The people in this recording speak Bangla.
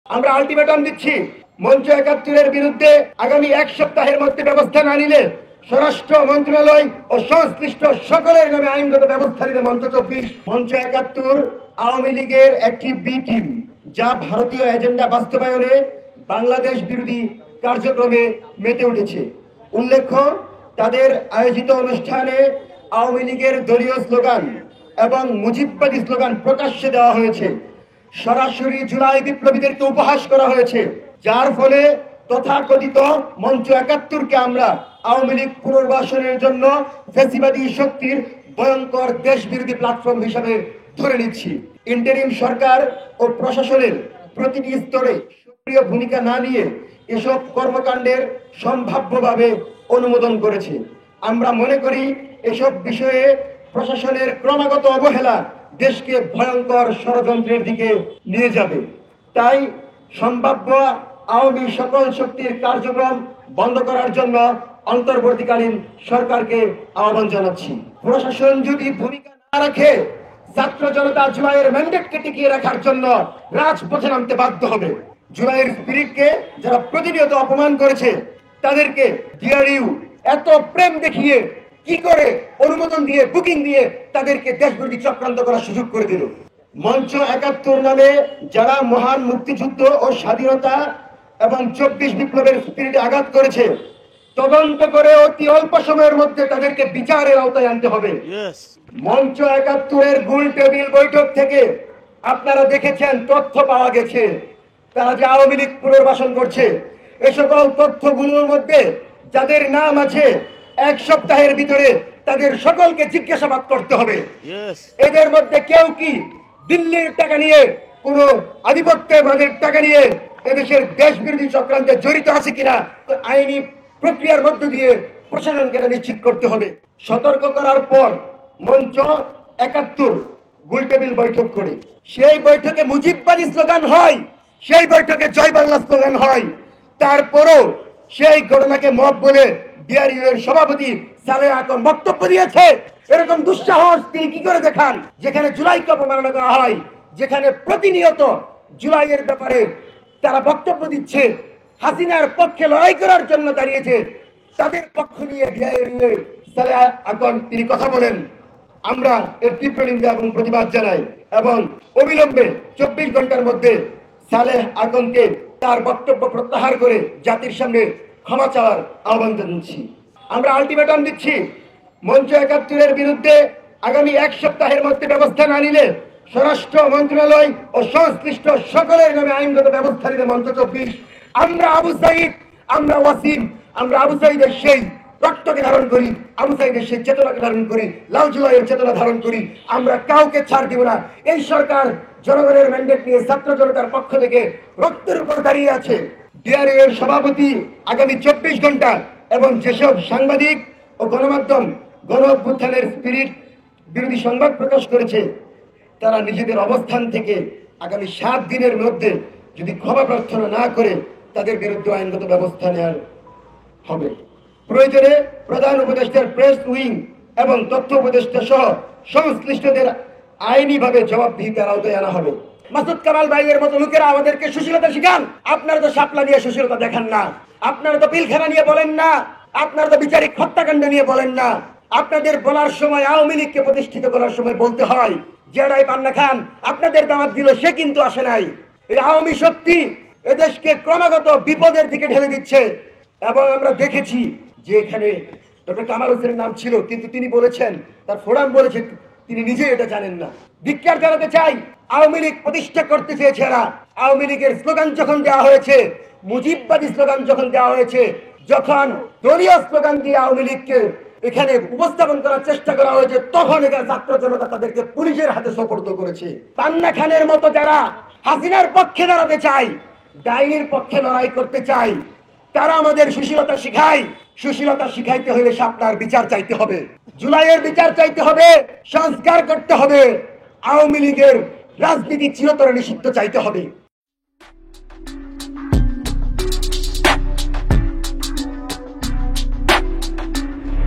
আমরা আলটিমেটাম দিচ্ছি, মঞ্চ ৭১-এর বিরুদ্ধে আগামী এক সপ্তাহের মধ্যে ব্যবস্থা না নিলে স্বরাষ্ট্র মন্ত্রণালয় ও সংশ্লিষ্ট সকলের নামে আইনগত ব্যবস্থা নিতে মঞ্চ ২৪। মঞ্চ ৭১ আওয়ামী লীগের একটি বি টিম, যা ভারতীয় এজেন্ডা বাস্তবায়নে বাংলাদেশ বিরোধী কার্যক্রমে মেতে উঠেছে। উল্লেখ্য, তাদের আয়োজিত অনুষ্ঠানে আওয়ামী লীগের দলীয় স্লোগান এবং মুজিববাদী স্লোগান প্রকাশ্যে দেওয়া হয়েছে। সরাসরি জুলাই বিপ্লবীদেরকে উপহাস করা হয়েছে, যার ফলে তথাকথিত মঞ্চ ৭১-কে আমরা আওয়ামী লীগ পুনর্বাসনের জন্য ফ্যাসিবাদী শক্তির ভয়ঙ্কর দেশ বিরোধী প্ল্যাটফর্ম হিসাবে ধরে নিচ্ছি। ইন্টারিম সরকার ও প্রশাসনের প্রতিটি স্তরে সক্রিয় ভূমিকা না নিয়ে এসব কর্মকাণ্ডের সম্ভাব্যভাবে অনুমোদন করেছে। আমরা মনে করি এসব বিষয়ে প্রশাসনের ক্রমাগত অবহেলা দেশকে ভয়ঙ্কর ষড়যন্ত্রের দিকে নিয়ে যাবে। তাই সম্ভাব্য আওয়ামী সকল শক্তির কার্যক্রম বন্ধ করার জন্য অন্তর্বর্তীকালীন সরকারকে আহ্বান জানাচ্ছি। প্রশাসন যদি ভূমিকা না রাখে, ছাত্র জনতা জুলাইয়ের ম্যান্ডেটকে টিকিয়ে রাখার জন্য রাজপথে নামতে বাধ্য হবে। জুলাইয়ের স্পিরিটকে যারা প্রতিনিয়ত অপমান করেছে, তাদেরকে ডিআরইউ এত প্রেম দেখিয়ে কি করে অনুমোদন দিয়ে, বুকিং দিয়ে তাদেরকে দেশবিরোধী চক্রান্ত করার সুযোগ করে দিল। মঞ্চ ৭১ নামে যারা মহান মুক্তিযুদ্ধ ও স্বাধীনতা এবং ২৪ বিপ্লবের স্পিরিটে আঘাত করেছে, তদন্ত করে অতি অল্প সময়ের মধ্যে তাদেরকে বিচারের আওতায় আনতে হবে। মঞ্চ ৭১-এর গোল টেবিল বৈঠক থেকে আপনারা দেখেছেন, তথ্য পাওয়া গেছে তারা যে আওয়ামী লীগ পুনর্বাসন করছে। এ সকল তথ্যগুলোর মধ্যে যাদের নাম আছে, এক সপ্তাহের ভিতরে তাদের সকলকে জিজ্ঞাসাবাদ করতে হবে। এদের মধ্যে কেউ কি দিল্লির টাকা নিয়ে, কোন আধিপত্যবাদের টাকা নিয়ে এদেশের দেশ বিরোধী চক্রান্তে জড়িত আছে কিনা আইনি প্রক্রিয়ার মধ্য দিয়ে প্রশাসনকে নিশ্চিত করতে হবে। সতর্ক করার পর মঞ্চ ৭১ গোলটেবিল বৈঠক করে, সেই বৈঠকে মুজিববাদী স্লোগান হয়, সেই বৈঠকে জয় বাংলা স্লোগান হয়। তারপরও সেই ঘটনাকে মব বলে ডিআরইউ এর সভাপতি সালেহ আকন বক্তব্য দিয়েছে। এরকম দুঃসাহস তিনি কি করে দেখান, যেখানে জুলাইকে অপমাননা করা হয়, যেখানে প্রতিনিয়ত জুলাইয়ের ব্যাপারে তারা বক্তব্য দিচ্ছে, হাসিনার পক্ষে লড়াই করার জন্য দাঁড়িয়েছে, তাদের পক্ষ নিয়ে ডিআরইউ সালেহ আকন তিনি কথা বলেন। আমরা এর তীব্র নিন্দা এবং প্রতিবাদ জানাই এবং অবিলম্বে ২৪ ঘন্টার মধ্যে সালেহ আকনকে তার বক্তব্য প্রত্যাহার করে জাতির সামনে ক্ষমা চাওয়ার আহ্বান জানাচ্ছি। আমরা আলটিমেটাম দিচ্ছি, মঞ্চ ৭১-এর বিরুদ্ধে আগামী এক সপ্তাহের মধ্যে ব্যবস্থা না নিলে স্বরাষ্ট্র মন্ত্রণালয় ও সংশ্লিষ্ট সকলের নামে আইনগত ব্যবস্থা নিতে মঞ্চ ২৪। আমরা আবু সাঈদ, আমরা ওয়াসিম, আমরা আবু সাঈদের সেই রক্তকে ধারণ করি, আবু সাঈদের সেই চেতনাকে ধারণ করি, লাল জুলাইয়ের চেতনা ধারণ করি। আমরা কাউকে ছাড় দিব না। এই সরকার জনগণের ম্যান্ডেট নিয়ে ছাত্র জনতার পক্ষ থেকে রক্তের উপর দাঁড়িয়ে আছে। ডিআরইউ এর সভাপতি আগামী ২৪ ঘন্টা এবং যেসব সাংবাদিক ও গণমাধ্যম গণ অভ্যুত্থানের স্পিরিট বিরোধী সংবাদ প্রকাশ করেছে, তারা নিজেদের অবস্থান থেকে আগামী ৭ দিনের মধ্যে যদি ক্ষমা প্রার্থনা না করে তাদের বিরুদ্ধে আইনগত ব্যবস্থা নেওয়ার হবে। প্রয়োজনে প্রধান উপদেষ্টার প্রেস উইং এবং তথ্য উপদেষ্টা সহ সংশ্লিষ্টদের আইনিভাবে জবাবদিহিতার আওতায় আনা হবে। মাসুদ কামাল ভাইয়ের মতো লোকেরা আমাদেরকে সুশীলতা শিখান। আপনারা তো শাপলা নিয়ে সুশীলতা দেখান না, আপনারা তো পিলখানা নিয়ে বলেন না, আপনারা তো বিচারিক হত্যাকাণ্ড নিয়ে বলেন না। আপনাদের বলার সময়, আওয়ামী লীগকে প্রতিষ্ঠিত করার সময় বলতে হয়, জেডাই পান্না খান আপনাদের দাওয়াত দিল, সে কিন্তু আসে নাই। এই আওয়ামী শক্তি এদেশকে ক্রমাগত বিপদের দিকে ঠেলে দিচ্ছে। এবং আমরা দেখেছি যে এখানে ডক্টর কামাল হোসেনের নাম ছিল, কিন্তু তিনি বলেছেন, তার ফোরাম বলেছে, তিনি নিজে এটা জানেন না। ধিক্কার জানাতে চাই, আওয়ামী লীগ প্রতিষ্ঠা করতে চেয়েছে এরা। আওয়ামী লীগের স্লোগান যখন দেওয়া হয়েছে, মুজিববাদী স্লোগান যখন দেওয়া হয়েছে, যখন দলীয় স্লোগান দিয়ে আওয়ামী লীগকে এখানে উপস্থাপন করার চেষ্টা করা হয়েছে, তখন এখানে ছাত্র জনতা তাদেরকে পুলিশের হাতে সোপর্দ করেছে। পান্না খানের মতো যারা হাসিনার পক্ষে দাঁড়াতে চায়, ডাইনির পক্ষে লড়াই করতে চায়, তারা আমাদের সুশীলতা শিখায়। সুশীলতা শিখাইতে হলে আপনার বিচার চাইতে হবে, জুলাইয়ের বিচার চাইতে হবে, সংস্কার করতে হবে, আওয়ামী লীগের রাজনীতি চিরতরে নিষিদ্ধ চাইতে হবে।